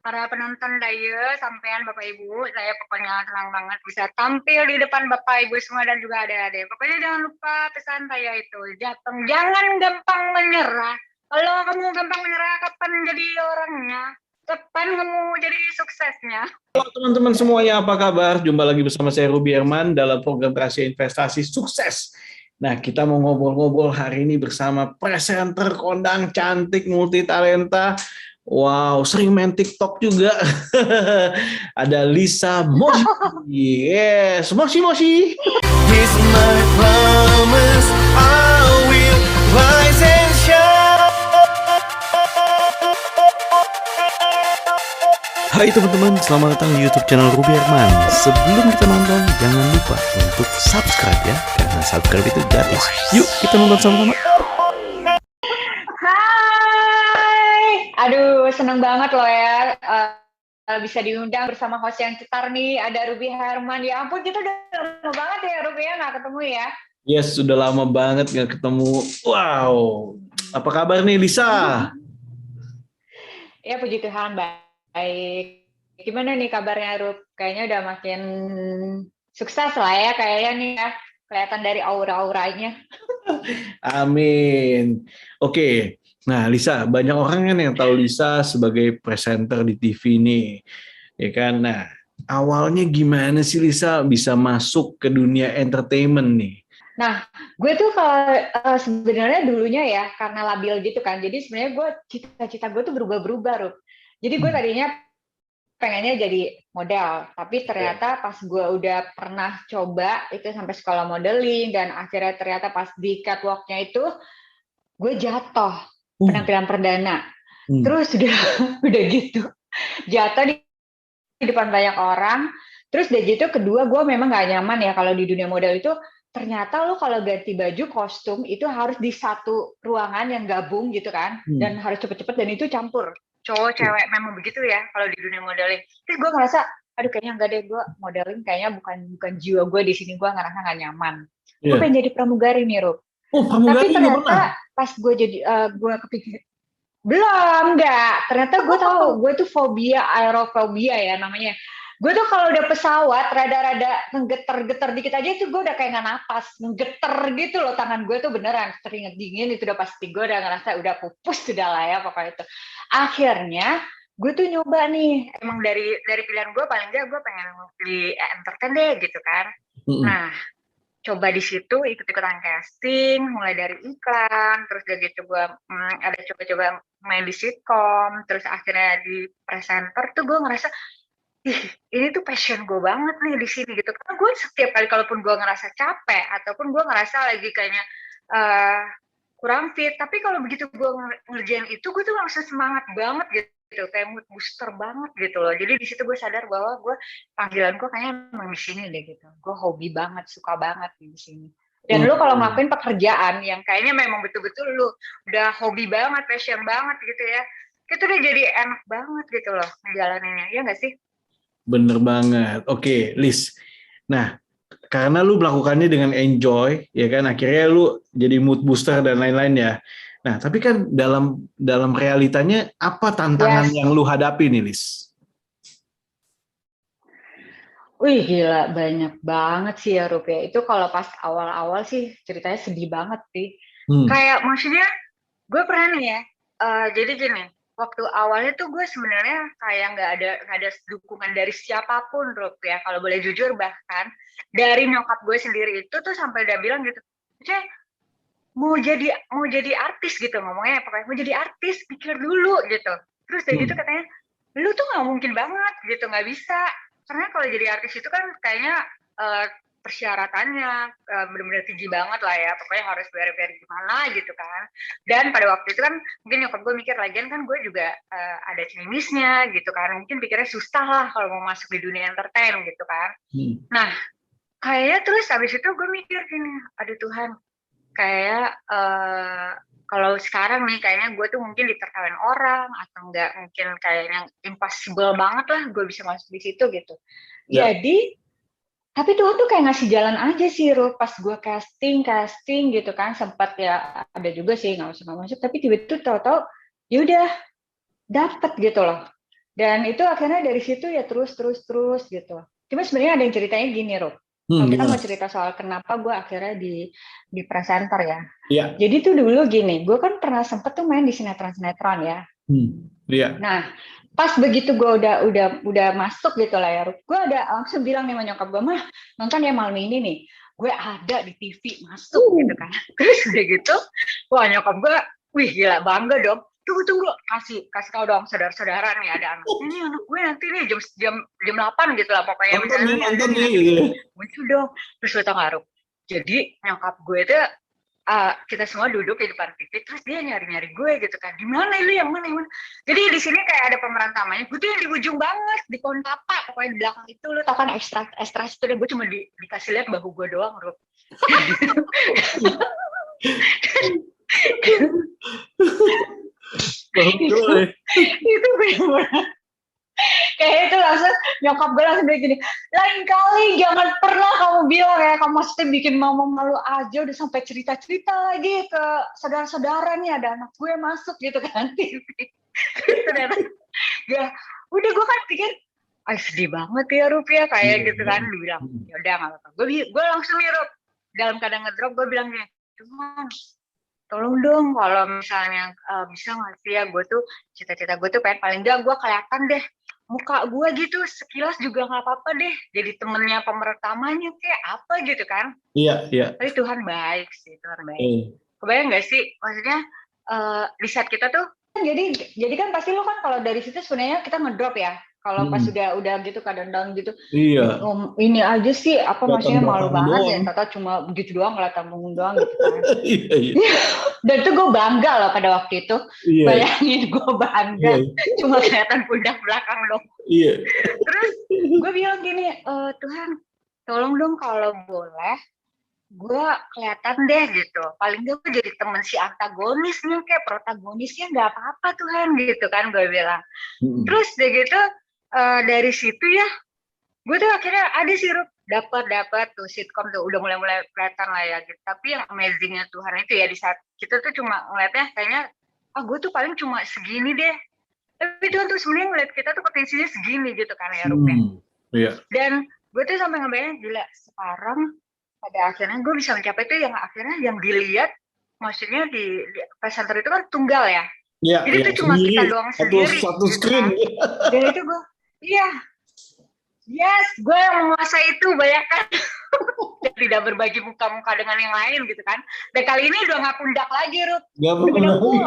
para penonton Daya, sampean Bapak Ibu, saya pokoknya senang banget bisa tampil di depan Bapak Ibu semua dan juga adik-adik. Pokoknya jangan lupa pesan saya itu, jangan gampang menyerah. Kalau kamu gampang menyerah, kapan jadi orangnya? Kapan kamu jadi suksesnya? Halo teman-teman semuanya, apa kabar? Jumpa lagi bersama saya Ruby Herman dalam program Rahasia Investasi Sukses. Nah, kita mau ngobrol-ngobrol hari ini bersama presenter kondang cantik multi talenta. Wow, sering main TikTok juga. Ada Lisa Moshi. Yes, Moshi Moshi. He's my promise, I will rise and shine. Hai teman-teman, selamat datang di YouTube channel Ruby Herman. Sebelum kita nonton, jangan lupa untuk subscribe ya, karena subscribe itu gratis. Yuk, kita nonton sama-sama. Hai, aduh seneng banget loh ya bisa diundang bersama host yang cetar nih, ada Ruby Herman. Ya ampun, kita udah lama banget ya Ruby ya nggak ketemu ya. Yes, sudah lama banget nggak ketemu. Wow, apa kabar nih Lisa? Ya puji Tuhan baik. Gimana nih kabarnya Rub? Kayaknya udah makin sukses lah ya kayaknya nih ya. Kelihatan dari aura-auranya. Amin. Oke, nah Lisa, banyak orang kan yang tahu Lisa sebagai presenter di TV nih, ya kan? Nah, awalnya gimana sih Lisa bisa masuk ke dunia entertainment nih? Nah, gue tuh kalau sebenarnya dulunya ya karena labil gitu kan. Jadi sebenarnya gue cita-cita gue tuh berubah-berubah, Rub. Jadi gue tadinya pengennya jadi model, tapi ternyata pas gue udah pernah coba itu sampai sekolah modeling dan akhirnya ternyata pas di catwalk-nya itu gue jatuh penampilan perdana. Terus udah gitu jatuh di depan banyak orang. Terus udah gitu kedua gue memang gak nyaman ya kalau di dunia model itu. Ternyata lo kalau ganti baju kostum itu harus di satu ruangan yang gabung gitu kan, dan harus cepet-cepet dan itu campur cowok cewek, memang begitu ya kalau di dunia modeling. Terus gue ngerasa aduh kayaknya enggak deh, gue modeling kayaknya bukan jiwa gue di sini, gue ngerasa nggak nyaman. Gue pengen jadi pramugari nih Rup. Tapi ternyata pas gue jadi gue kepikir belum, enggak. Ternyata gue tahu gue tuh fobia, aerofobia ya namanya. Gue tuh kalau udah pesawat rada-rada ngegeter-geter dikit aja itu gue udah kayak nggak napas, ngegeter gitu loh tangan gue tuh beneran keringet dingin, itu udah pasti gue udah ngerasa udah pupus sudah lah ya pokoknya itu. Akhirnya gue tuh nyoba nih, emang dari pilihan gue paling enggak gue pengen di entertain deh gitu kan. Nah, coba di situ ikut-ikutan casting, mulai dari iklan, terus udah gitu gue ada coba-coba main di sitkom, terus akhirnya di presenter tuh gue ngerasa ini tuh passion gue banget nih di sini gitu. Karena gue setiap kali kalaupun gue ngerasa capek ataupun gue ngerasa lagi kayaknya kurang fit, tapi kalau begitu gue ngerjain itu gue tuh langsung semangat banget gitu, kayak mood booster banget gitu loh. Jadi di situ gue sadar bahwa gue panggilan gue kayaknya emang di sini deh gitu. Gue hobi banget, suka banget di sini. Dan lu kalau ngelakuin pekerjaan yang kayaknya memang betul-betul lu udah hobi banget, passion banget gitu ya, itu udah jadi enak banget gitu loh ngejalaninnya, ya nggak sih? Bener banget. Oke, Liz. Nah, karena lu melakukannya dengan enjoy, ya kan, akhirnya lu jadi mood booster dan lain-lain ya. Nah, tapi kan dalam realitanya apa tantangan yang lu hadapi nih, Liz? Wih gila, banyak banget sih ya Rup ya. Itu kalau pas awal-awal sih ceritanya sedih banget sih. Kayak maksudnya gue pernah nih ya, jadi gini, waktu awalnya tuh gue sebenarnya kayak nggak ada dukungan dari siapapun Rup ya. Kalau boleh jujur, bahkan dari nyokap gue sendiri itu tuh sampai udah bilang gitu, Cek, mau jadi artis gitu ngomongnya, pokoknya mau jadi artis pikir dulu gitu. Terus dari gitu katanya, lu tuh nggak mungkin banget gitu, nggak bisa. Karena kalau jadi artis itu kan kayaknya persyaratannya benar-benar tinggi banget lah ya, pokoknya harus very gimana gitu kan. Dan pada waktu itu kan mungkin nyokap gue mikir, lagian kan gue juga ada cengmisnya gitu kan, mungkin pikirnya susah lah kalau mau masuk di dunia entertain gitu kan. Nah kayaknya terus habis itu gue mikir gini, aduh Tuhan, kayak kalau sekarang nih kayaknya gue tuh mungkin ditertawain orang atau enggak, mungkin kayaknya impossible banget lah gue bisa masuk di situ gitu. Jadi tapi Tuhan tuh kayak ngasih jalan aja sih Ruh, pas gue casting gitu kan, sempat ya ada juga sih nggak masuk, tapi tiba-tiba tahu-tahu ya udah dapet gitu loh. Dan itu akhirnya dari situ ya terus gitu. Cuma sebenarnya ada yang ceritanya gini, Rob. Kalau kita mau Gimana? cerita soal kenapa gue akhirnya di presenter ya. Iya. Jadi tuh dulu gini, gue kan pernah sempet tuh main di sinetron-sinetron ya. Iya. Nah, pas begitu gue udah masuk gitu lah ya, gue ada langsung bilang nih sama nyokap gue, mah nonton ya malam ini nih, gue ada di TV masuk gitu kan. Terus udah gitu, wah nyokap gue, wih gila bangga dong. Tunggu kasih tahu dong saudara-saudara nih ada anak ini, anak gue nanti nih jam 8 gitu lah pokoknya, Nonton nih gitu ya. muncul dong. Terus lo tau gak, jadi nyokap gue itu kita semua duduk di depan TV, terus dia nyari gue gitu kan, di mana lu yang mana. Jadi di sini kayak ada pemeran tamanya, gue tuh yang di ujung banget, di pohon papa, pokoknya di belakang itu. Lu tau kan ekstra itu deh, gue cuma dikasih lihat bahu gue doang, Rup. Itu bener-bener kayak itu langsung nyokap gue langsung bilang gini, lain kali jangan pernah kamu bilang ya, kamu mesti bikin mama malu aja, udah sampai cerita-cerita lagi ke saudara-saudara nih ada anak gue masuk gitu kan TV. Ternyata ya udah, gue kan pikir sedih banget ya Rupiah kayak gitu kan. Dibilang yaudah nggak apa-apa, gue langsung nih Rup, dalam keadaan ngedrop gue bilang gini, cuman tolong dong kalau misalnya bisa nggak sih ya, gue tuh cita-cita gue tuh pengen paling nggak gue kelihatan deh muka gue gitu sekilas juga nggak apa-apa deh, jadi temennya pemeran utamanya kayak apa gitu kan. Iya. Tapi Tuhan baik sih, Tuhan baik. Kebayang nggak sih, maksudnya di saat kita tuh jadi kan pasti lo kan kalau dari situ sebenarnya kita ngedrop ya. Kalau pas udah gitu kadang down gitu, iya. Ini aja sih apa maksudnya malu banget doang. ya, tata cuma begitu doang kelihatan punggung doang gitu kan. Iya. Dan itu gue bangga loh pada waktu itu. Iya. Bayangin gue bangga, cuma kelihatan pundak belakang dong. Iya. Terus gue bilang gini, Tuhan tolong dong kalau boleh gue kelihatan deh gitu, paling gak gue jadi temen si antagonisnya kayak protagonisnya, nggak apa-apa Tuhan gitu kan gue bilang. Terus deh gitu dari situ ya gue tuh akhirnya ada sih Rup, dapat tuh sitkom tuh udah mulai kelihatan lah ya gitu. Tapi yang amazingnya Tuhan itu ya di saat kita tuh cuma ngeliatnya kayaknya gue tuh paling cuma segini deh, tapi Tuhan tuh sebenarnya ngeliat kita tuh potensinya segini gitu kan ya Rup ya. Iya. Dan gue tuh sampai ngebayang gila, sekarang pada akhirnya gue bisa mencapai itu yang akhirnya yang dilihat, maksudnya di presenter itu kan tunggal ya. Iya, jadi itu cuma kita doang sendiri satu screen gitu kan. Dan itu gue yes, gue yang menguasai itu, bayangkan. Tidak berbagi muka-muka dengan yang lain gitu kan. Dan kali ini udah nggak pundak lagi, Rup. Udah full.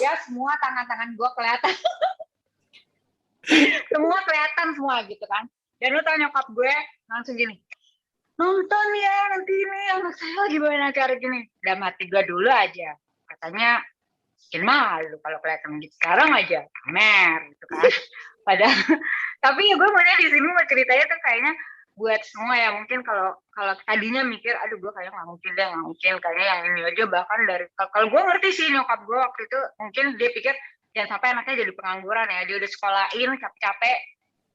Ya, semua tangan-tangan gue kelihatan. Semua kelihatan semua gitu kan. Dan lu tau nyokap gue langsung gini, nonton ya nanti ini anak saya lagi bawain acara gini. Udah mati gue dulu aja. Katanya, bikin malu kalau kelihatan gitu. Sekarang aja pamer gitu kan. Padahal tapi ya gue maunya di sini mau ceritanya tuh kayaknya buat semua ya, mungkin kalau tadinya mikir aduh gue kayaknya nggak mungkin kayaknya yang ini aja, bahkan dari kalau gue ngerti sih nyokap gue waktu itu mungkin dia pikir jangan sampai anaknya jadi pengangguran ya, dia udah sekolahin capek-capek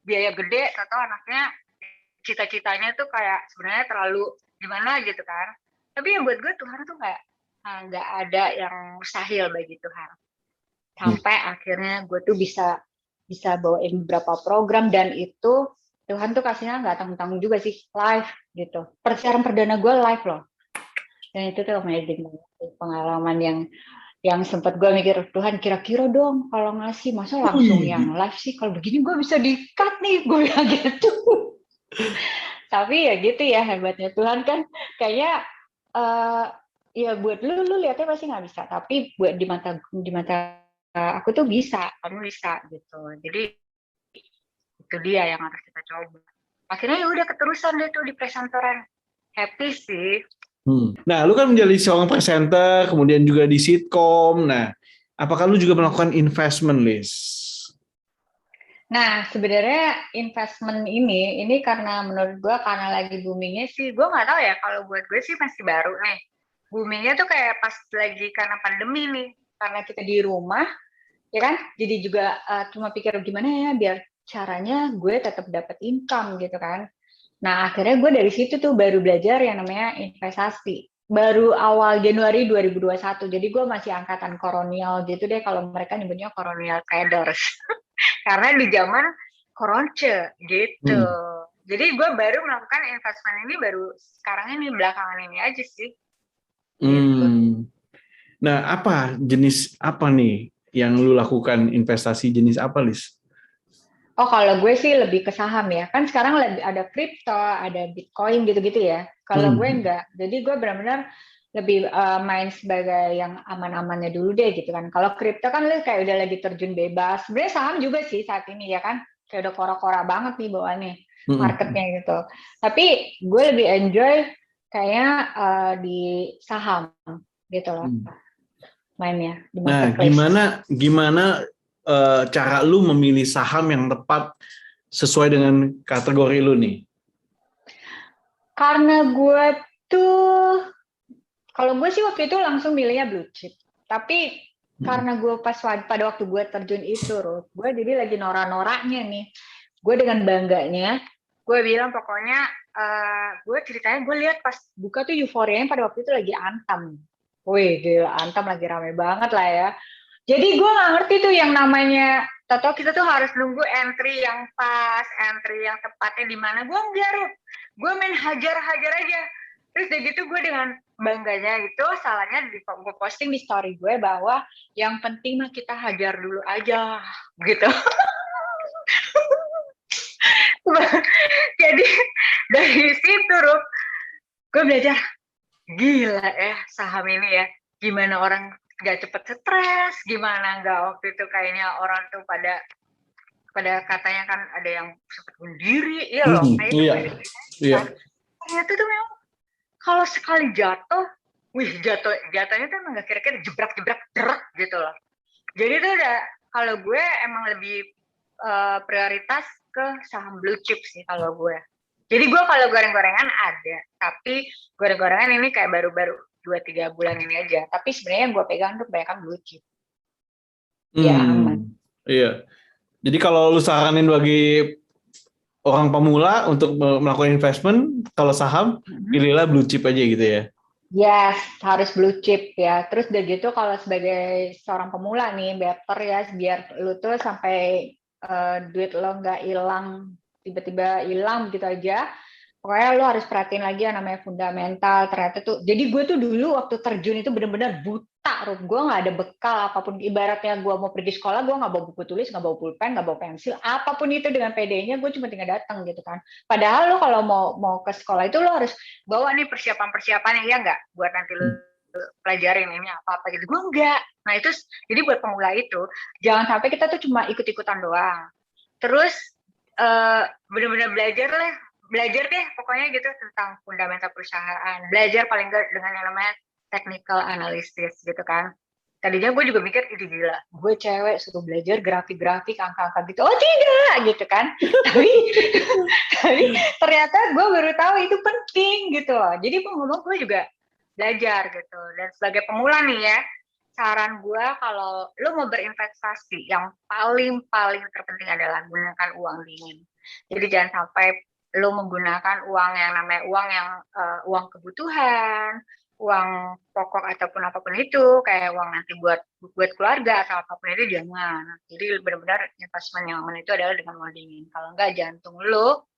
biaya gede, atau anaknya cita-citanya tuh kayak sebenarnya terlalu gimana gitu kan. Tapi ya buat gue Tuhan tuh kayak nggak ada yang mustahil bagi Tuhan. Sampai akhirnya gue tuh bisa bawain beberapa program, dan itu Tuhan tuh kasihnya nggak tanggung-tanggung juga sih, live gitu. Persiaran perdana gue live loh. Dan itu tuh amazing banget, pengalaman yang sempat gue mikir, Tuhan kira-kira dong kalau ngasih masa langsung yang live sih, kalau begini gue bisa di-cut nih, gue bilang gitu. Tapi ya gitu ya hebatnya Tuhan kan, kayaknya ya buat lu lihatnya pasti nggak bisa, tapi buat di mata aku tuh bisa, kamu bisa gitu. Jadi itu dia yang harus kita coba. Akhirnya ya udah keterusan deh tuh di presenteran. Happy sih. Nah, lu kan menjadi seorang presenter, kemudian juga di sitkom. Nah, apakah lu juga melakukan investment, Liz? Nah, sebenarnya investment ini karena menurut gue karena lagi boomingnya sih, gue nggak tahu ya, kalau buat gue sih masih baru nih. Boomingnya tuh kayak pas lagi karena pandemi nih, karena kita di rumah, ya kan, jadi juga cuma pikir gimana ya biar caranya gue tetap dapat income gitu kan. Nah akhirnya gue dari situ tuh baru belajar yang namanya investasi, baru awal Januari 2021, jadi gue masih angkatan kolonial gitu deh, kalau mereka nyebutnya kolonial traders. karena di zaman koronce gitu. Jadi gue baru melakukan investment ini baru sekarang ini, belakangan ini aja sih. Gitu. Nah, jenis apa nih yang lu lakukan, investasi jenis apa, Lis? Oh, kalau gue sih lebih ke saham ya. Kan sekarang ada kripto, ada Bitcoin gitu-gitu ya. Kalau gue enggak. Jadi gue benar-benar lebih main sebagai yang aman-amannya dulu deh gitu kan. Kalau kripto kan lu kayak udah lagi terjun bebas. Sebenarnya saham juga sih saat ini ya kan. Kayak udah kora-kora banget nih bawaannya marketnya gitu. Tapi gue lebih enjoy kayaknya di saham gitu loh mainnya di marketplace. Nah, gimana cara lu memilih saham yang tepat sesuai dengan kategori lu nih? Karena gue tuh, kalau gue sih waktu itu langsung milihnya blue chip. Tapi karena gue pada waktu gue terjun itu, gue jadi lagi norak-noraknya nih. Gue dengan bangganya, gue bilang pokoknya, gue ceritanya gue lihat pas buka tuh euforianya pada waktu itu lagi Antam. Wih, gila, Antam lagi rame banget lah ya. Jadi gue nggak ngerti tuh yang namanya, atau kita tuh harus nunggu entry yang pas, entry yang tepatnya di mana. Gue enggak, Rup. Gue main hajar-hajar aja. Terus udah gitu gue dengan bangganya itu, salahnya gue posting di story gue bahwa yang penting mah kita hajar dulu aja, gitu. Jadi dari situ, Rup, gue belajar, gila ya saham ini ya. Gimana orang gak cepet stres, gimana nggak waktu itu kayaknya orang tuh pada katanya kan ada yang sempat bunuh diri, iya loh, kayak itu Iya. ternyata tuh memang kalau sekali jatuh, jatuhnya tuh emang gak kira-kira jebrak gerak gitu loh. Jadi tuh kalau gue emang lebih prioritas ke saham blue chip sih kalau gue. Jadi gue kalau goreng-gorengan ada, tapi goreng-gorengan ini kayak baru-baru 2-3 bulan ini aja. Tapi sebenarnya yang gue pegang tuh kebanyakan blue chip. Ya aman. Iya. Jadi kalau lu saranin bagi orang pemula untuk melakukan investment, kalau saham, pilihlah blue chip aja gitu ya. Yes, harus blue chip ya. Terus udah gitu kalau sebagai seorang pemula nih, better ya biar lu tuh sampai duit lo nggak hilang, tiba-tiba hilang gitu aja. Pokoknya lo harus perhatiin lagi yang namanya fundamental. Ternyata tuh, jadi gue tuh dulu waktu terjun itu bener-bener buta, Rup. Gue nggak ada bekal apapun. Ibaratnya gue mau pergi sekolah, gue nggak bawa buku tulis, nggak bawa pulpen, nggak bawa pensil, apapun itu dengan PD-nya, gue cuma tinggal datang gitu kan. Padahal lo kalau mau ke sekolah itu lo harus bawa nih persiapan-persiapannya, ya nggak? Buat nanti lo pelajarin ini apa-apa gitu. Gue enggak. Nah itu, jadi buat pemula itu, jangan sampai kita tuh cuma ikut-ikutan doang. Terus benar-benar belajar deh pokoknya gitu tentang fundamental perusahaan. Belajar paling nggak dengan yang namanya technical analysis gitu kan. Tadinya gue juga mikir, ini gila, gue cewek suruh belajar grafik-grafik, angka-angka gitu. Oh tidak, gitu kan. tapi ternyata gue baru tahu itu penting gitu loh. Jadi ngomong gue juga belajar gitu. Dan sebagai pemula nih ya, saran gue kalau lo mau berinvestasi, yang paling terpenting adalah gunakan uang dingin. Jadi jangan sampai lo menggunakan uang yang namanya uang kebutuhan, uang pokok ataupun apapun itu, kayak uang nanti buat keluarga atau apapun itu jangan. Jadi benar-benar investment yang aman itu adalah dengan uang dingin. Kalau enggak jantung lo,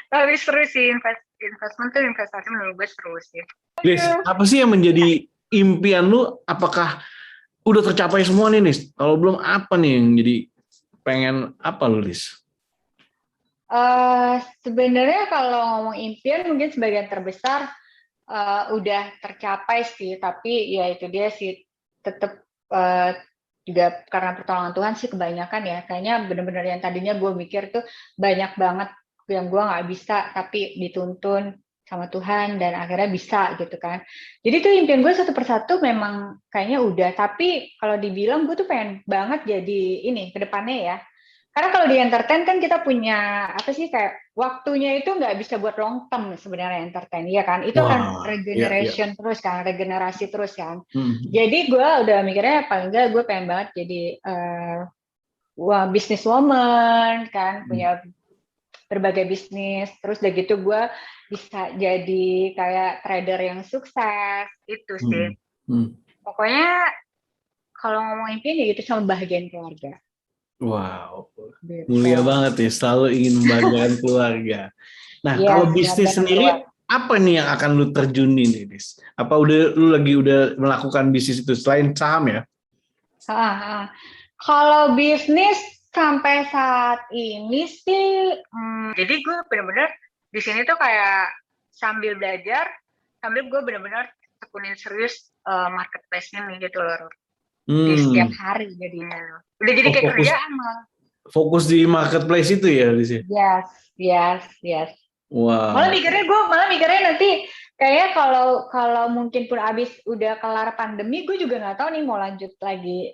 tapi seru sih investment tuh, investasi menurut gue seru sih. Lis, apa sih yang menjadi impian lu? Apakah udah tercapai semua nih, Lis? Kalau belum, apa nih yang jadi pengen apa lu, Lis? Sebenarnya kalau ngomong impian mungkin sebagian terbesar udah tercapai sih, tapi ya itu dia sih tetap juga karena pertolongan Tuhan sih kebanyakan ya. Kayaknya benar-benar yang tadinya gue mikir tuh banyak banget yang gue nggak bisa, tapi dituntun sama Tuhan dan akhirnya bisa gitu kan. Jadi tuh impian gue satu persatu memang kayaknya udah, tapi kalau dibilang gue tuh pengen banget jadi ini ke depannya ya. Karena kalau di entertain kan kita punya apa sih, kayak waktunya itu nggak bisa buat long term sebenarnya entertain, ya kan? Itu kan regeneration terus kan, regenerasi terus kan. Jadi gue udah mikirnya paling nggak gue pengen banget jadi business woman kan, punya berbagai bisnis. Terus udah gitu gue bisa jadi kayak trader yang sukses itu sih. Pokoknya kalau ngomongin ini gitu sama bahagian keluarga. Wow, Gitu. mulia banget ya, selalu ingin membahagiakan keluarga. Nah, kalau Yes, bisnis dan keluar. sendiri, apa nih yang akan lu terjunin nih, Dis? Apa lu udah melakukan bisnis itu selain saham ya? Kalau bisnis sampai saat ini sih, jadi gue benar-benar di sini tuh kayak sambil belajar, sambil gue benar-benar tekunin serius marketplace ini gitu loh, di setiap Hmm. hari jadinya. Udah jadi Oh, kayak fokus kerjaan malah. fokus di marketplace itu ya, Dis? Yes, yes, yes. Malah Wow. mikirnya nanti kayaknya kalau kalau mungkin pun abis udah kelar pandemi, gue juga nggak tahu nih mau lanjut lagi.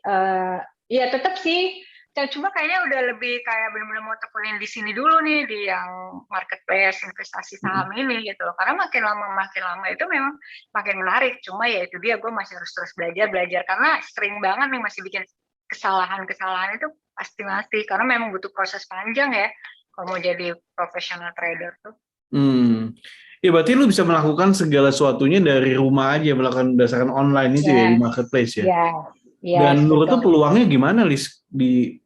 Ya tetap sih, cuma kayaknya udah lebih kayak benar-benar mau tekunin di sini dulu nih di yang marketplace investasi saham ini gitu loh. Karena makin lama itu memang makin menarik. Cuma ya itu dia, gue masih harus terus belajar karena sering banget nih masih bikin kesalahan itu pasti karena memang butuh proses panjang ya kalau mau jadi profesional trader tuh. Ya berarti lu bisa melakukan segala sesuatunya dari rumah aja, melakukan berdasarkan online itu ya di Yes, marketplace ya. yes, yes, Dan menurut lu betul. peluangnya gimana, Lis, di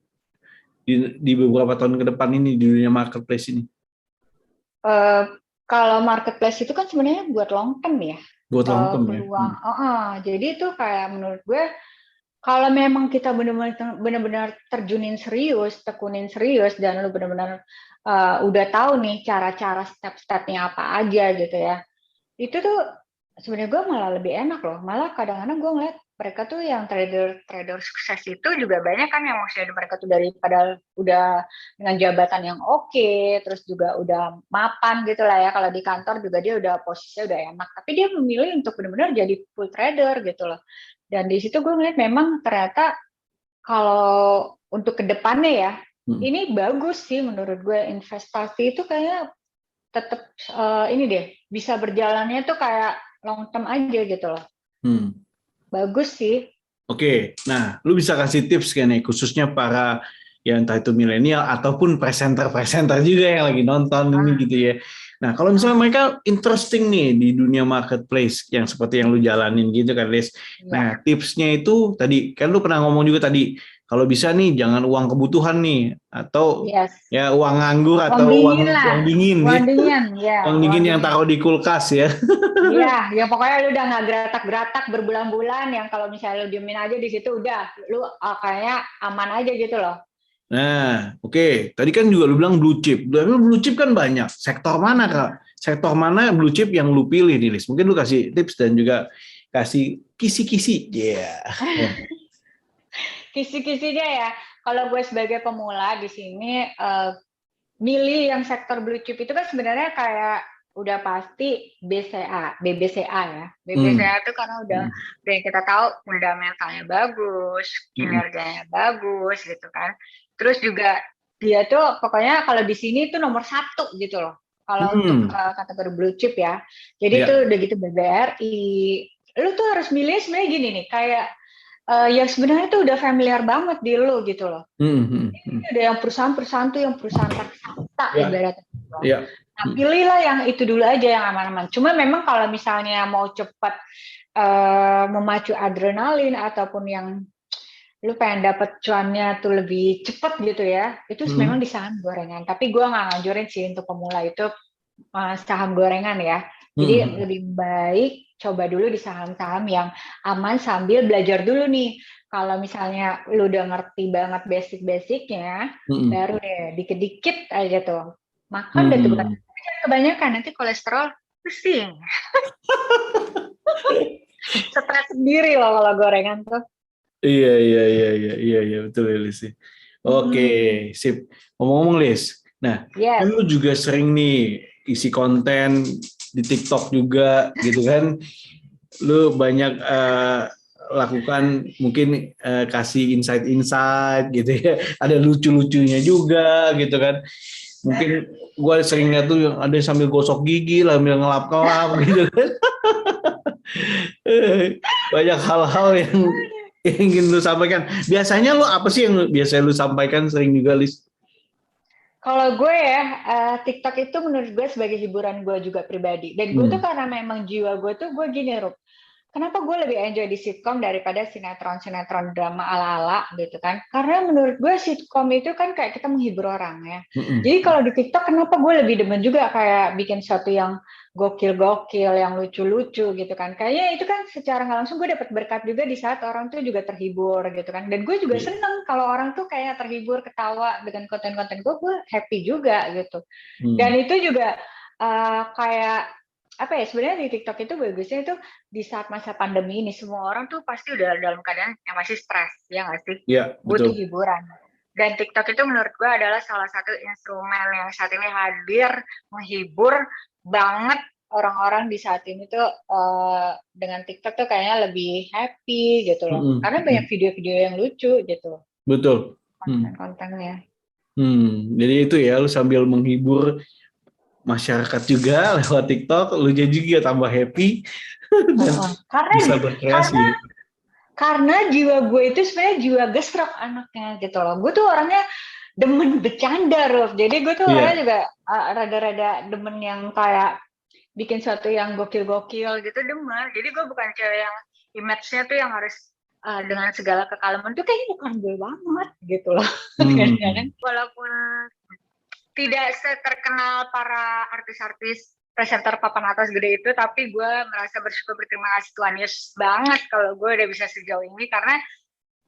beberapa tahun ke depan ini di dunia marketplace ini? Eh, Kalau marketplace itu kan sebenarnya buat long term ya, Buat long term ya. peluang. Jadi itu kayak menurut gue kalau memang kita benar-benar terjunin serius, tekunin serius, dan lu benar-benar udah tahu nih cara-cara step-stepnya apa aja gitu ya. Itu tuh sebenarnya gue malah lebih enak loh. Malah kadang-kadang gue ngeliat mereka tuh yang trader sukses itu juga banyak kan yang maksudnya mereka tuh daripada udah dengan jabatan yang oke, terus juga udah mapan gitu lah ya. Kalau di kantor juga dia udah posisinya udah enak. Tapi dia memilih untuk benar-benar jadi full trader gitu loh. Dan di situ gue ngeliat memang ternyata kalau untuk kedepannya ya, ini bagus sih menurut gue investasi itu kayak tetap ini deh bisa berjalannya tuh kayak long term aja gitu loh. Bagus sih. Oke, nah lu bisa kasih tips kan nih khususnya para yang entah itu milenial ataupun presenter juga yang lagi nonton ini gitu ya. Nah kalau misalnya mereka interesting nih di dunia marketplace yang seperti yang lu jalanin gitu kan, Liz. Nah tipsnya itu tadi kan lu pernah ngomong juga tadi kalau bisa nih jangan uang kebutuhan nih atau ya uang nganggur atau uang dingin uang ya. dingin ya, Uang dingin yang taruh di kulkas ya. Iya, ya pokoknya lu udah nggak geratak-geratak berbulan-bulan yang kalau misalnya lu diemin aja di situ udah lu kayaknya aman aja gitu loh. Nah, oke. Tadi kan juga lu bilang blue chip. Blue chip kan banyak. Sektor mana, Kak? Sektor mana blue chip yang lu pilih nih, Lis? Mungkin lu kasih tips dan juga kasih kisi-kisi. Iya. Yeah. Kisi-kisinya ya, kalau gue sebagai pemula di sini milih yang sektor blue chip itu kan sebenarnya kayak udah pasti BBCA ya. BBCA itu karena udah yang kita tahu fundamentalnya bagus, kinerjanya bagus gitu kan. Terus juga dia tuh pokoknya kalau di sini tuh nomor 1 gitu loh. Kalau untuk kategori blue chip ya. Jadi tuh udah gitu BBRI. Lu tuh harus milih sebenarnya gini nih, kayak yang sebenarnya tuh udah familiar banget di lu gitu loh. Ini ada yang perusahaan-perusahaan tuh yang perusahaan raksasa ibaratnya. Nah, pilihlah yang itu dulu aja yang aman-aman. Cuma memang kalau misalnya mau cepat memacu adrenalin ataupun yang lu pengen dapet cuannya tuh lebih cepat gitu ya, itu memang di saham gorengan. Tapi gue nggak ngajurin sih untuk pemula itu saham gorengan ya. Jadi lebih baik coba dulu di saham-saham yang aman sambil belajar dulu nih. Kalau misalnya lu udah ngerti banget basic-basicnya, baru deh dikit-dikit aja tuh. Makan deh tuh kebanyakan nanti kolesterol pusing. Stres sendiri loh kalau gorengan tuh. Iya, betul ya, Lis. Oke, sip. Ngomong-ngomong, Lis. Nah, kan lu juga sering nih isi konten di TikTok juga gitu kan. Lu banyak lakukan mungkin kasih insight-insight gitu ya. Ada lucu-lucunya juga gitu kan. Mungkin gue sering lihat tuh yang ada yang sambil gosok gigi, sambil ngelap-ngelap gitu kan. Banyak hal-hal yang ingin lu sampaikan. Biasanya lu apa sih yang biasanya lu sampaikan sering juga, Lis? Kalau gue ya, TikTok itu menurut gue sebagai hiburan gue juga pribadi. Dan gue tuh karena memang jiwa gue tuh gue gini, Rup. kenapa gue lebih enjoy di sitkom daripada sinetron drama ala-ala gitu kan? Karena menurut gue sitkom itu kan kayak kita menghibur orang ya. Jadi kalau di TikTok kenapa gue lebih demen juga kayak bikin sesuatu yang gokil-gokil, yang lucu-lucu gitu kan? Kayaknya itu kan secara nggak langsung gue dapat berkat juga di saat orang tuh juga terhibur gitu kan. Dan gue juga seneng kalau orang tuh kayak terhibur, ketawa dengan konten-konten gue happy juga gitu. Dan itu juga kayak apa ya, sebenarnya di TikTok itu bagusnya itu di saat masa pandemi ini semua orang tuh pasti udah dalam keadaan yang masih stres, ya nggak sih? Iya, Butuh betul. hiburan. Dan TikTok itu menurut gue adalah salah satu instrumen yang saat ini hadir menghibur banget orang-orang di saat ini tuh dengan TikTok tuh kayaknya lebih happy gitu loh. Karena banyak video-video yang lucu gitu Betul. konten-kontennya. Jadi itu ya, lu sambil menghibur masyarakat juga lewat TikTok, lu juga tambah happy dan bisa berkreasi. Karena jiwa gue itu sebenarnya jiwa gesrek anaknya gitu loh. Gue tuh orangnya demen bercanda, Ruf. Jadi gue tuh orangnya juga rada-rada demen yang kayak bikin sesuatu yang gokil-gokil gitu, demen. Jadi gue bukan cewek yang image-nya tuh yang harus dengan segala kekalaman tuh kayaknya bukan gue banget gitu loh. Walaupun tidak seterkenal para artis-artis presenter papan atas gede itu, tapi gue merasa bersyukur, berterima kasih Tuhan Yesus banget kalau gue udah bisa sejauh ini, karena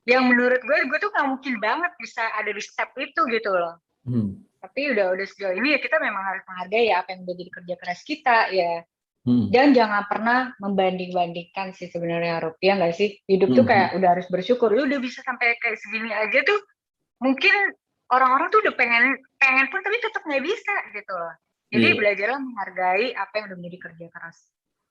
yang menurut gue tuh gak mungkin banget bisa ada di step itu gitu loh. Tapi udah sejauh ini ya kita memang harus menghargai apa yang udah jadi kerja keras kita ya. Dan jangan pernah membanding-bandingkan sih sebenarnya, Rup, ya nggak sih? Hidup tuh kayak udah harus bersyukur. Lu udah bisa sampai kayak segini aja tuh, mungkin orang-orang tuh udah pengen pun tapi tetap nggak bisa gitu loh. Jadi belajarlah menghargai apa yang udah menjadi kerja keras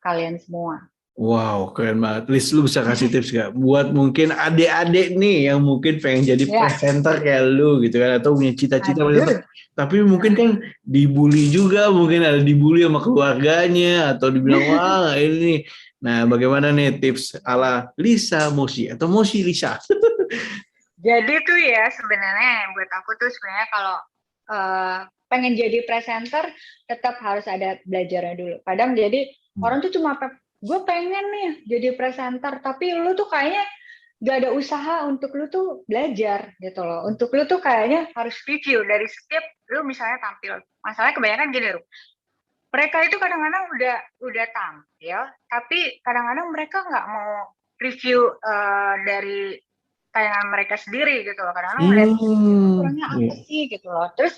kalian semua. Wow, keren banget. Liz, lu bisa kasih tips gak? Buat mungkin adik-adik nih yang mungkin pengen jadi presenter kayak lu gitu kan, atau punya cita-cita tapi mungkin kan dibully juga, mungkin ada dibully sama keluarganya, atau dibilang wah ini. Nah, bagaimana nih tips ala Lisa Moshi atau Moshi Lisa? Jadi tuh ya sebenarnya buat aku tuh sebenarnya kalau pengen jadi presenter tetap harus ada belajarnya dulu. Kadang jadi orang tuh cuma gue pengen nih jadi presenter, tapi lu tuh kayaknya gak ada usaha untuk lu tuh belajar gitu loh. Untuk lu tuh kayaknya harus review dari setiap lu misalnya tampil. Masalahnya kebanyakan gini, Rup. Mereka itu kadang-kadang udah tampil, tapi kadang-kadang mereka nggak mau review dari tayangan mereka sendiri gitu loh. Kadang-kadang melihat kurangnya apa sih gitu loh. Terus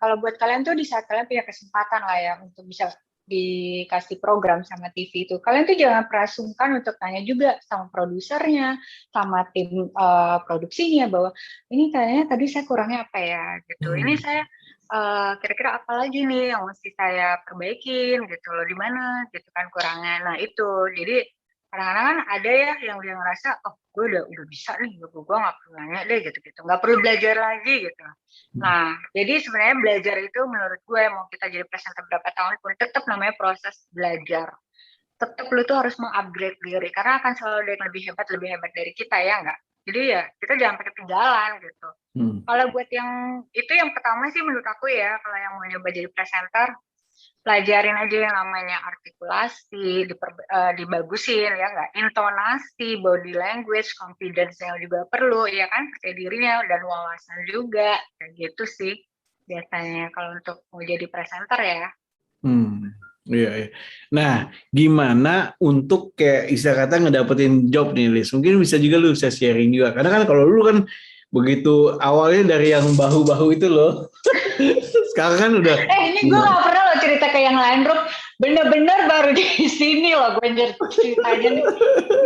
kalau buat kalian tuh di saat kalian punya kesempatan lah ya untuk bisa dikasih program sama TV itu, kalian tuh jangan pernah sungkan untuk tanya juga sama produsernya, sama tim produksinya bahwa ini kayaknya tadi saya kurangnya apa ya gitu. Ini saya kira-kira apa lagi nih yang mesti saya perbaikin gitu loh, di mana gitu kan kurangnya. Nah itu jadi kadang-kadang kan ada ya yang dia ngerasa oh gue udah bisa nih, gue nggak perlu nanya deh gitu, nggak perlu belajar lagi gitu. Nah jadi sebenarnya belajar itu menurut gue mau kita jadi presenter berapa tahun pun tetap namanya proses belajar. Tetap lu tuh harus mengupgrade diri karena akan selalu ada yang lebih hebat dari kita ya nggak. Jadi ya kita jangan pakai ketinggalan gitu. Kalau buat yang itu yang pertama sih menurut aku ya, kalau yang mau nyoba jadi presenter, pelajarin aja yang namanya artikulasi, dibagusin ya nggak, intonasi, body language, confidence yang juga perlu ya kan, percaya dirinya dan wawasan juga kayak gitu sih biasanya kalau untuk mau jadi presenter ya. Iya. Nah, gimana untuk kayak istilah kata ngedapetin job nih, Liz? Mungkin bisa juga lu bisa sharing juga. Karena kan kalau lu kan begitu awalnya dari yang bahu-bahu itu loh. Sekarang kan udah. Ini gue gak pernah lo cerita ke yang lain, Rup. Bener-bener baru di sini loh gue ceritanya nih.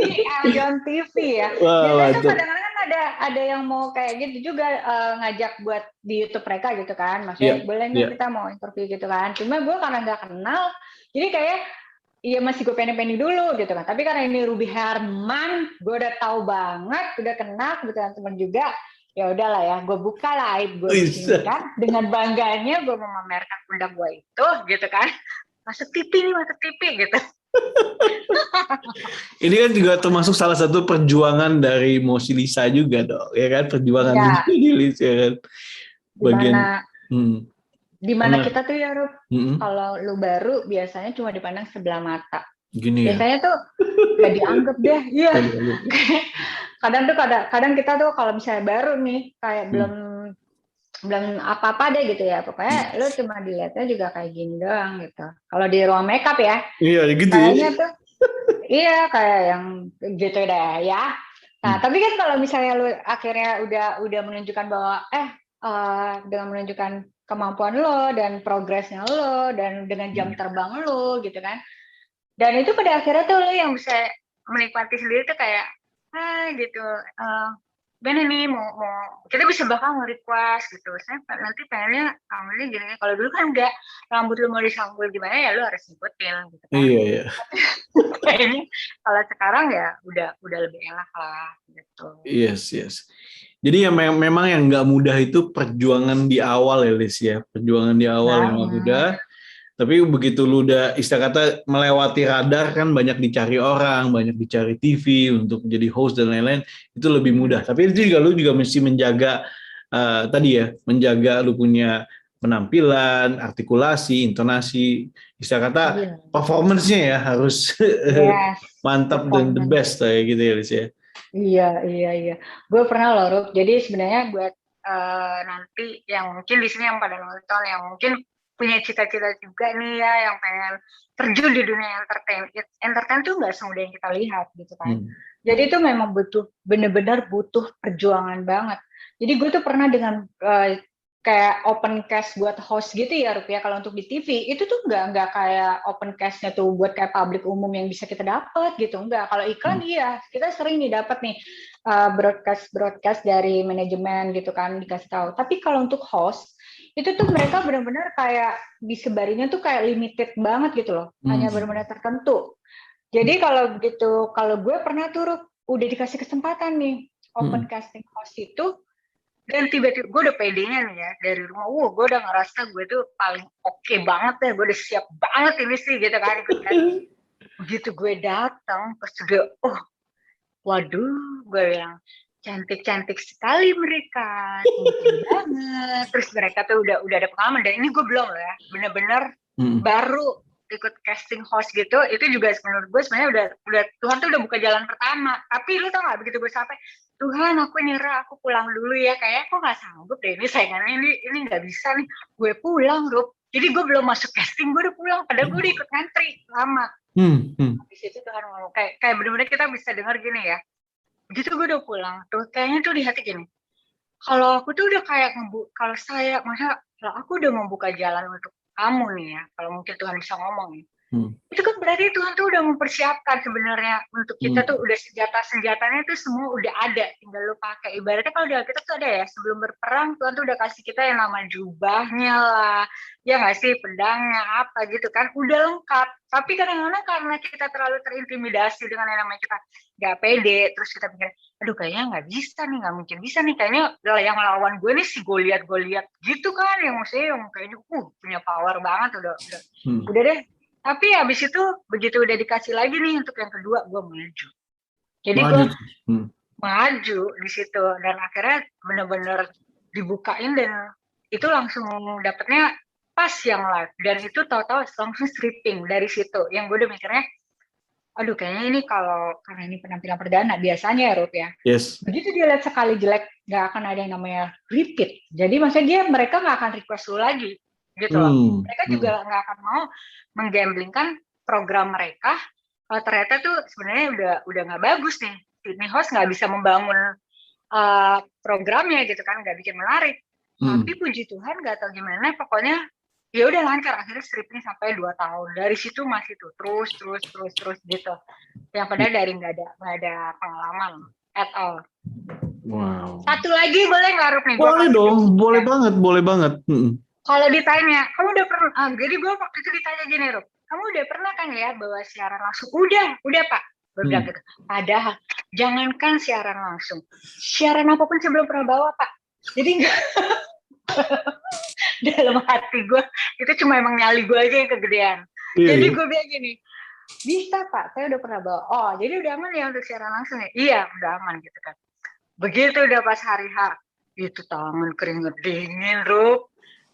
Di Ajon TV ya. Biasanya tuh kadang-kadang kan ada yang mau kayak gitu juga ngajak buat di YouTube mereka gitu kan. Maksudnya boleh nggak kita mau interview gitu kan. Cuma gue karena nggak kenal, jadi kayak iya masih gue pending-pending dulu gitu kan. Tapi karena ini Ruby Herman, gue udah tahu banget, udah kenal, kebetulan teman juga. Ya udahlah ya, gue buka lah aib gue di sini kan. Dengan bangganya gue memamerkan pundak gue itu gitu kan. Masuk TV gitu. Ini kan juga termasuk salah satu perjuangan dari Moshi Lisa juga dong, ya kan, perjuangan menjadi Lisa ya kan. Bagian dimana kita tuh ya Rup, kalau lu baru biasanya cuma dipandang sebelah mata. Gini ya. Biasanya tuh nggak dianggap deh, iya. kadang kita tuh kalau misalnya baru nih kayak belum apa-apa deh gitu ya, pokoknya lu cuma dilihatnya juga kayak gini doang gitu. Kalau di ruang makeup ya, Iya gitu ya. kayaknya tuh iya kayak yang gitu deh ya. Nah tapi kan kalau misalnya lu akhirnya udah menunjukkan bahwa dengan menunjukkan kemampuan lo dan progresnya lo dan dengan jam terbang lo gitu kan, dan itu pada akhirnya tuh lo yang bisa menikmati sendiri tuh kayak gitu, Ben ini mau kita bisa bahkan nge-request gitu, saya nanti pengennya kamu ini gini, kalau dulu kan enggak, rambut lu mau disanggul gimana ya lu harus ngikutin gitu kan. Iya iya. Kayaknya kalau sekarang ya udah lebih enak lah gitu. Yes yes. Jadi ya memang yang nggak mudah itu perjuangan di awal ya Lis ya, perjuangan di awal yang nggak mudah. Tapi begitu lu udah istilah kata melewati radar kan, banyak dicari orang, banyak dicari TV untuk jadi host dan lain-lain, itu lebih mudah. Tapi itu juga lu juga mesti menjaga tadi ya, menjaga lu punya penampilan, artikulasi, intonasi, istilah kata performance-nya ya harus mantap dan the best kayak gitu ya Lis ya. Iya. Gue pernah loh, Rup. Jadi sebenarnya buat nanti yang mungkin di sini yang pada nonton, yang mungkin punya cita-cita juga nih ya, yang pengen terjun di dunia entertain. Entertain tuh nggak semudah yang kita lihat gitu kan. Jadi itu memang bener-bener butuh perjuangan banget. Jadi gue tuh pernah dengan kayak open cast buat host gitu ya Rup ya, kalau untuk di TV itu tuh nggak kayak open castnya tuh buat kayak publik umum yang bisa kita dapat gitu, nggak. Kalau iklan iya kita sering nih dapat nih broadcast dari manajemen gitu kan dikasih tahu, tapi kalau untuk host itu tuh mereka benar-benar kayak disebarinnya tuh kayak limited banget gitu loh, hanya benar-benar tertentu. Jadi kalau begitu, kalau gue pernah tuh Rup, udah dikasih kesempatan nih open casting host itu, dan tiba-tiba gue udah pedenya nih ya dari rumah, gue udah ngerasa gue tuh paling oke banget ya, gue udah siap banget ini sih gitu kan, ikut kan. Begitu gue datang pas udah, waduh, gue bilang cantik-cantik sekali mereka, banget. Terus mereka tuh udah ada pengalaman, dan ini gue belum loh ya, bener-bener baru ikut casting host gitu. Itu juga menurut gue sebenarnya udah Tuhan tuh udah buka jalan pertama. Tapi lu tau nggak, begitu gue sampai, Tuhan aku nyerah, aku pulang dulu ya, kayak aku nggak sanggup deh ini saingannya, ini nggak bisa nih, gue pulang Rup. Jadi gue belum masuk casting, gue udah pulang, padahal gue udah ikut ngantri lama. Habis itu Tuhan ngomong kayak bener-bener kita bisa dengar gini ya, begitu gue udah pulang tuh kayaknya tuh di hati gini, kalau aku tuh udah kayak kalau aku udah membuka jalan untuk kamu nih ya, kalau mungkin Tuhan bisa ngomong ya, itu kan berarti Tuhan tuh udah mempersiapkan sebenarnya untuk kita tuh udah senjatanya tuh semua udah ada, tinggal lu pakai. Ibaratnya kalau di Alkitab tuh ada ya, sebelum berperang Tuhan tuh udah kasih kita yang nama jubahnya lah, ya nggak sih, pedangnya apa gitu kan, udah lengkap. Tapi kadang-kadang karena kita terlalu terintimidasi dengan yang namanya kita nggak pede, terus kita pikir, aduh kayaknya nggak bisa nih, nggak mungkin bisa nih, kayaknya yang lawan gue nih si Goliat gitu kan, yang maksudnya yang kayaknya punya power banget, udah deh. Tapi habis itu begitu udah dikasih lagi nih untuk yang kedua, gue maju. Jadi gue maju di situ, dan akhirnya bener-bener dibukain, dan itu langsung dapetnya pas yang live, dan itu tahu-tahu langsung stripping dari situ. Yang gue udah mikirnya, aduh kayaknya ini karena ini penampilan perdana biasanya ya Rup ya. Yes. Begitu dia lihat sekali jelek, nggak akan ada yang namanya repeat. Jadi maksudnya mereka nggak akan request lu lagi gitu loh. Mereka juga nggak akan mau menggamblingkan program mereka kalau ternyata tuh sebenarnya udah nggak bagus nih. Ini host nggak bisa membangun programnya gitu kan, nggak bikin menarik. Tapi puji Tuhan nggak tahu gimana, pokoknya ya udah lancar, akhirnya stripping sampai 2 tahun. Dari situ masih tuh terus gitu. Yang padahal dari nggak ada pengalaman at all. Wow. Satu lagi boleh nggak Rup nih? Boleh dong, boleh banget. Kalau ditanya, kamu udah pernah? Jadi gue waktu itu ditanya gini Rup, kamu udah pernah kan ya bawa siaran langsung? Udah Pak. Gue bilang gitu. Padahal jangankan siaran langsung, siaran apapun saya belum pernah bawa Pak. Jadi enggak. Dalam hati gue itu cuma emang nyali gue aja yang kegedean. Jadi gue bilang gini, bisa Pak, saya udah pernah bawa. Oh jadi udah aman ya untuk siaran langsung ya? Iya udah aman gitu kan. Begitu udah pas hari H, itu tangan keringet dingin Rup.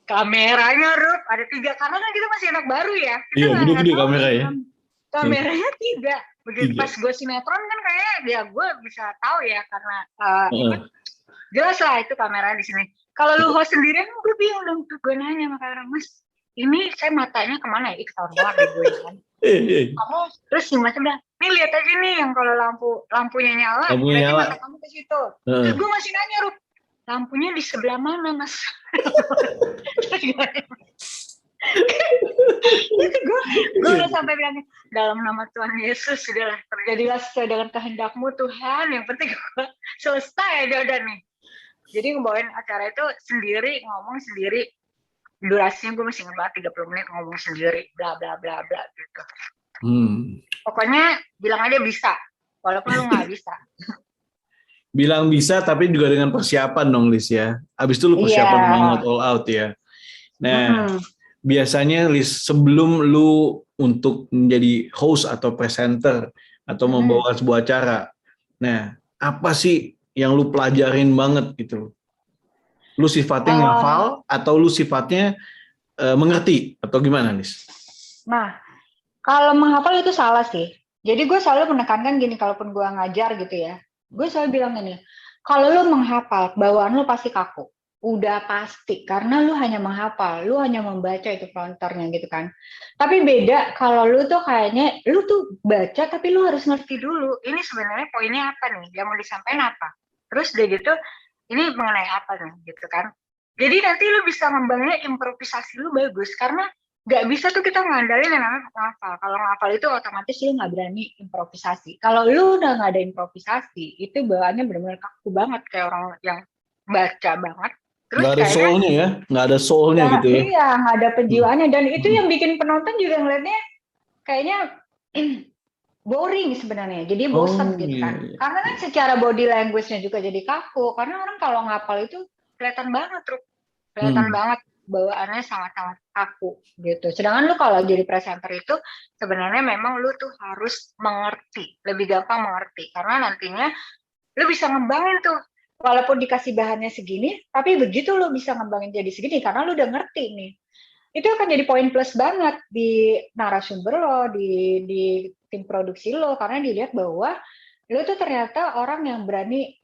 Kameranya Rup ada 3, karena kan kita masih anak baru ya. Iya, gede-gede kamera ya. kameranya tidak. Begitu pas Tidak. gue sinetron kan kayak ya gue bisa tahu ya karena Heeh. jelas lah itu kamera di sini. Kalau lu host sendirian, gue bingung dong tuh gue nanya sama kamera, Mas, ini saya matanya kemana ya? Ketahuan banget deh gue kan. Kamu terus si Mas bilang, nih lihat aja nih yang kalau lampunya nyala, Lampunya berarti nyala. mata kamu ke situ. Terus gue masih nanya, Rup, lampunya di sebelah mana, Mas? Itu gue udah sampai bilang dalam nama Tuhan Yesus sudahlah terjadilah sesuai dengan kehendakmu Tuhan, yang penting gue selesai aja udah nih. Jadi ngebawain acara itu sendiri, ngomong sendiri, durasinya gue masih ingat banget 30 menit ngomong sendiri, bla bla bla bla gitu. Pokoknya bilang aja bisa, walaupun lu nggak bisa. Bilang bisa, tapi juga dengan persiapan dong, Lis ya. Habis itu lu persiapan banget all out ya. Nah, biasanya Lis, sebelum lu untuk menjadi host atau presenter atau membawa sebuah acara, nah apa sih yang lu pelajarin banget gitu? Lu sifatnya ngafal atau lu sifatnya mengerti atau gimana, Lis? Nah, kalau menghafal itu salah sih. Jadi gue selalu menekankan gini, kalaupun gue ngajar gitu ya, gue selalu bilang gini, kalau lu menghafal, bawaan lu pasti kaku. Udah pasti, karena lu hanya menghafal, lu hanya membaca itu prompternya gitu kan. Tapi beda kalau lu tuh kayaknya, lu tuh baca tapi lu harus ngerti dulu, ini sebenarnya poinnya apa nih, yang mau disampaikan apa. Terus udah gitu, ini mengenai apa nih gitu kan. Jadi nanti lu bisa ngembangnya improvisasi lu bagus, karena nggak bisa tuh kita ngandalin yang namanya ngafal. Kalau ngafal itu otomatis lu nggak berani improvisasi. Kalau lu udah nggak ada improvisasi, itu bawaannya benar-benar kaku banget kayak orang yang baca banget. Terus Nggak ada kayaknya soulnya ya, nggak ada soulnya gitu ya. iya, nggak ada penjiwaannya, dan itu yang bikin penonton juga ngeliatnya kayaknya boring sebenarnya, jadi bosen gitu kan. Iya. Karena kan secara body language-nya juga jadi kaku. Karena orang kalau ngapal itu kelihatan banget, kelihatan banget bawaannya sangat-sangat kaku gitu. Sedangkan lu kalau jadi presenter itu sebenarnya memang lu tuh harus mengerti, lebih gampang mengerti, karena nantinya lu bisa ngembangin tuh. Walaupun dikasih bahannya segini, tapi begitu lu bisa ngembangin jadi segini karena lu udah ngerti nih. Itu akan jadi poin plus banget di narasumber lo, di tim produksi lo, karena dilihat bahwa lo tuh ternyata orang yang berani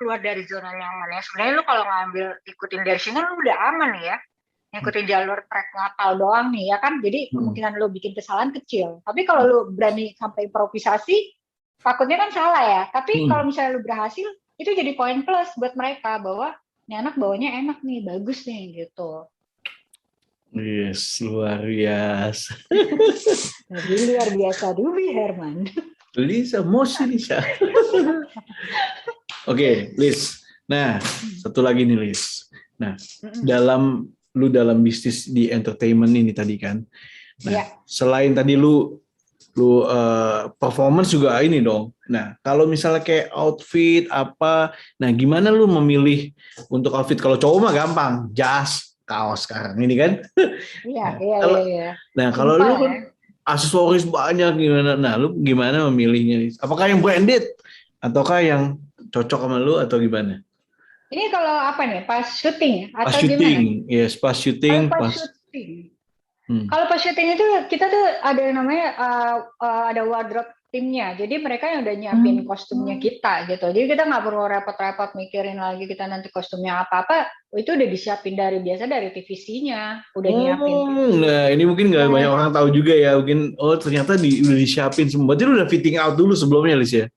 keluar dari zona nyaman ya. Sebenarnya lo kalau ngambil ikutin dari sini lo udah aman ya, ngikutin jalur track ngapal doang nih ya kan. Jadi kemungkinan lo bikin kesalahan kecil. Tapi kalau lo berani sampai improvisasi, takutnya kan salah ya. Tapi kalau misalnya lo berhasil, itu jadi poin plus buat mereka bahwa ini anak bawanya enak nih, bagus nih gitu. Yes, luar biasa. Lebih luar biasa Ruby Herman. Lisa, mosi Lisa. Oke, Lis. Nah, satu lagi nih, Lis. Nah, dalam bisnis di entertainment ini tadi kan. Nah, selain tadi lu performance juga ini dong. Nah, kalau misalnya kayak outfit apa, nah gimana lu memilih untuk outfit? Kalau cowok mah gampang, jas, kaos sekarang ini kan. Iya. Nah, kalau lu kan aksesoris banyak gimana? Nah, lu gimana memilihnya? Apakah yang branded ataukah yang cocok sama lu atau gimana? Ini kalau apa nih? Pas syuting atau pas syuting, gimana? Yes, pas syuting, syuting. Kalau pas syuting itu kita tuh ada yang namanya ada wardrobe timnya. Jadi mereka yang udah nyiapin kostumnya kita gitu. Jadi kita nggak perlu repot-repot mikirin lagi kita nanti kostumnya apa-apa. Itu udah disiapin dari TVC-nya, udah nyiapin. Nah, ini mungkin nggak banyak orang tahu juga ya. Mungkin ternyata udah disiapin semua. Berarti udah fitting out dulu sebelumnya, Lis ya?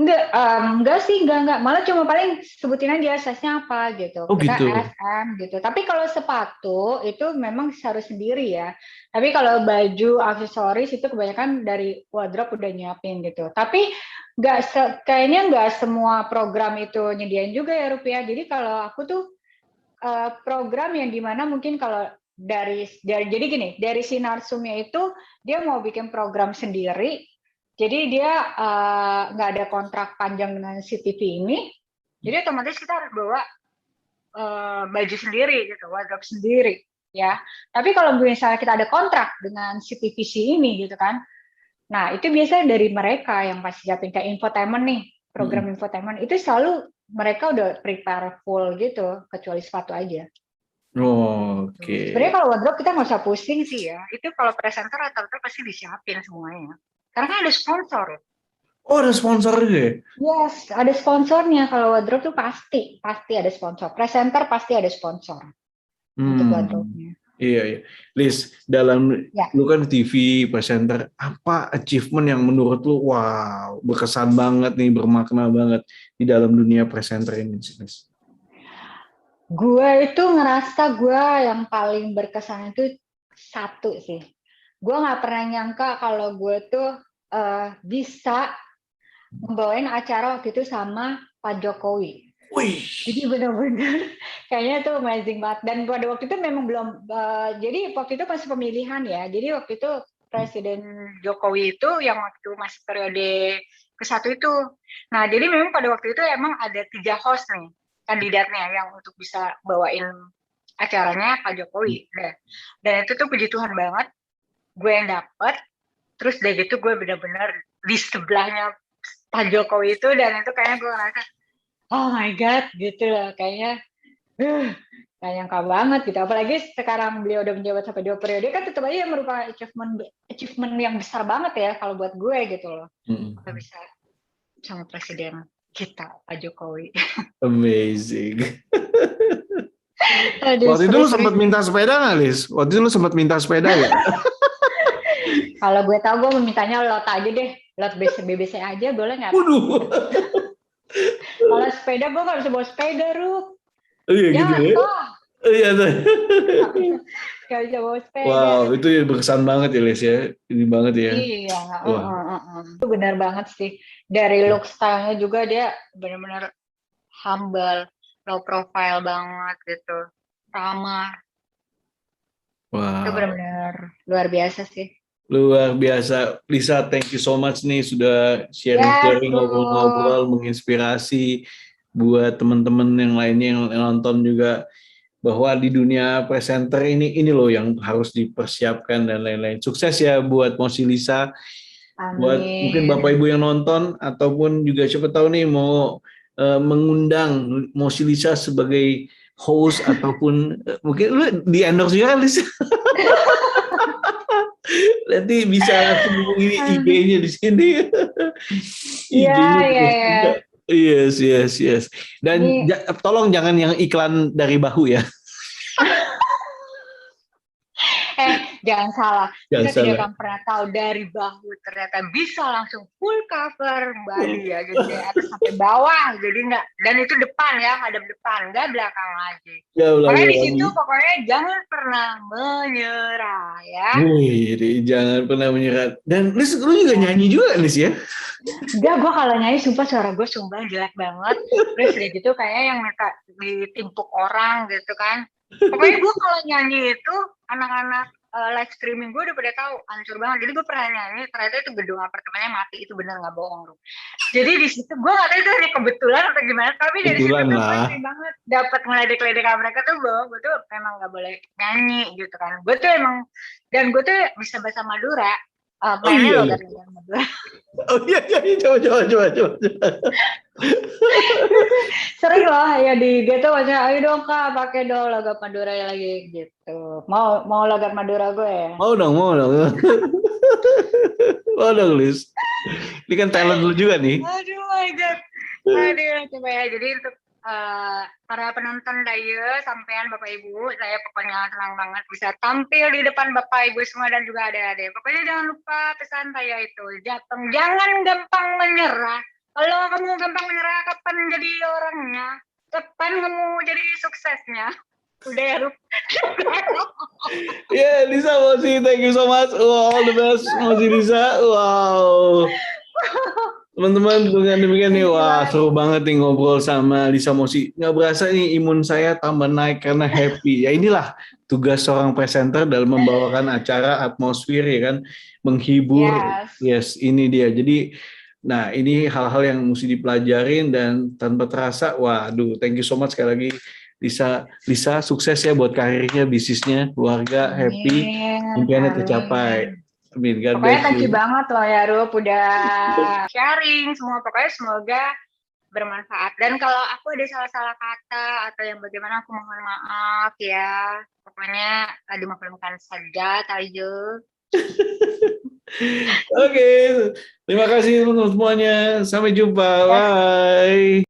Enggak sih, enggak. Malah cuma paling sebutin aja size-nya apa gitu. Kita gitu. SM gitu. Tapi kalau sepatu itu memang harus sendiri ya. Tapi kalau baju, aksesoris itu kebanyakan dari wardrobe udah nyiapin gitu. Tapi kayaknya nggak semua program itu nyediain juga ya Rupiah. Jadi kalau aku tuh program yang dimana mungkin kalau jadi gini, dari si narsumnya itu dia mau bikin program sendiri. Jadi dia nggak ada kontrak panjang dengan si TV ini, jadi otomatis kita harus bawa baju sendiri gitu, wardrobe sendiri ya. Tapi kalau misalnya kita ada kontrak dengan si TVC ini gitu kan, nah itu biasanya dari mereka yang pasti siapin kayak infotainment nih, program infotainment itu selalu mereka udah prepare full gitu, kecuali sepatu aja. Oke. Sebenarnya kalau wardrobe kita nggak usah pusing sih ya. Itu kalau presenter rata-rata pasti disiapin semuanya. Karena kan ada sponsor. Oh, ada sponsor juga ya? Yes, ada sponsornya. Kalau wardrobe tuh pasti ada sponsor. Presenter pasti ada sponsor untuk wardrobe-nya. Iya, iya. Liz, dalam Ya. lu kan TV presenter, apa achievement yang menurut lu wow, berkesan banget nih, bermakna banget di dalam dunia presenter ini, Liz? Gue itu ngerasa gue yang paling berkesan itu satu sih. Gue nggak pernah nyangka kalau gue tuh bisa membawain acara waktu itu sama Pak Jokowi. Wih. Jadi benar-benar kayaknya itu amazing banget. Dan pada waktu itu memang belum, jadi waktu itu masih pemilihan ya. Jadi waktu itu Presiden Jokowi itu yang waktu masih periode ke-1 itu. Nah, jadi memang pada waktu itu emang ada 3 host nih kandidatnya yang untuk bisa bawain acaranya Pak Jokowi. Dan itu tuh puji Tuhan banget, gue yang dapet. Terus dari gitu gue benar-benar di sebelahnya Pak Jokowi itu, dan itu kayaknya gue ngerasa oh my god gitu lah, kayaknya gak nyangka banget gitu. Apalagi sekarang beliau udah menjabat sampai 2 periode, kan tetap aja merupakan achievement yang besar banget ya kalau buat gue gitu loh. Kita bisa sama presiden kita Pak Jokowi. Amazing. Aduh, Waktu itu lu sempat minta sepeda nggak, Liz? Waktu itu lu sempat minta sepeda nggak? Kalau gue tahu gue memintanya lot aja deh, lot BBC aja boleh nggak? Waduh. Kalau sepeda gue nggak bisa bawa sepeda, Rup. Oh, iya gitu ya? Oh, iya. Gak bisa bawa sepeda. Wow, itu ya berkesan banget ya, Les ya. Ini banget ya. Iya, itu benar banget sih. Dari look style-nya juga dia benar-benar humble, low profile banget gitu, ramah. Wow. Itu benar-benar luar biasa sih. Luar biasa. Lisa, thank you so much nih sudah sharing-sharing, ngobrol-ngobrol, menginspirasi buat teman-teman yang lainnya yang nonton juga, bahwa di dunia presenter ini loh yang harus dipersiapkan dan lain-lain. Sukses ya buat Mosi Lisa. Amin. Buat mungkin Bapak Ibu yang nonton ataupun juga siapa tahu nih mau mengundang Mosi Lisa sebagai host ataupun mungkin lu di endorse juga kan, Lisa? Nanti bisa langsung hubungi IG-nya di sini. Iya. Yes. Dan tolong jangan yang iklan dari bahu ya. Jangan salah. Kita Jangan tidak akan pernah tahu dari bahu ternyata bisa langsung full cover body ya, jadi dari atas sampai bawah. Jadi enggak, dan itu depan ya, hadap depan, enggak belakang lagi. Makanya di situ pokoknya jangan pernah menyerah ya. Wih, jangan pernah menyerah. Dan Lis, lu juga nyanyi juga, Lis ya? Enggak, gue kalau nyanyi sumpah suara gue sumbang jelek banget. Terus udah gitu kayak yang minta ditimpuk orang gitu kan. Pokoknya gue kalau nyanyi itu anak-anak live streaming gue udah pada tahu hancur banget. Jadi gue pernah nyanyi, ternyata itu gedung apartemennya mati, itu bener nggak bohong. Jadi di situ gue nggak tahu itu hanya kebetulan atau gimana, tapi dari situ gue pasti banget dapat ngeledek-ledek mereka tuh bahwa gue tuh memang nggak boleh nyanyi gitu kan. Gue tuh emang, dan gue tuh bisa bahasa Madura. Mainnya logat Madura. Oh iya, coba. Sering loh ya di dia tuh macam, ayo dong Kak, pakai dong logat Madura lagi gitu. Mau logat Madura gue ya? Mau dong. Mau dong, Liz. Ini kan talent lu juga nih. Aduh my god. Aduh, coba ya. Jadi untuk para penonton Daya, sampean Bapak Ibu, saya pokoknya senang banget bisa tampil di depan Bapak Ibu semua dan juga adik-adik. Pokoknya jangan lupa pesan saya itu, jangan gampang menyerah. Kalau kamu gampang menyerah, kapan jadi orangnya? Kapan kamu jadi suksesnya? Udah ya, Rup. Yeah, Lisa, Mosi, thank you so much. All the best, Mosi Lisa. Wow. Teman-teman, dengan demikian nih, wah seru banget nih ngobrol sama Lisa Mosi. Nggak berasa nih imun saya tambah naik karena happy. Ya inilah tugas seorang presenter dalam membawakan acara atmosfer ya kan, menghibur. Yes, ini dia. Jadi, nah ini hal-hal yang mesti dipelajarin dan tanpa terasa, waduh, thank you so much sekali lagi. Lisa sukses ya buat karirnya, bisnisnya, keluarga, happy, impiannya tercapai. Amin. Pokoknya thank you banget loh ya Rup, udah sharing semua. Pokoknya semoga bermanfaat. Dan kalau aku ada salah-salah kata atau yang bagaimana, aku mohon maaf ya. Pokoknya dimaklumkan saja, Taiju. Oke, terima kasih untuk semuanya. Sampai jumpa. Ya, Bye.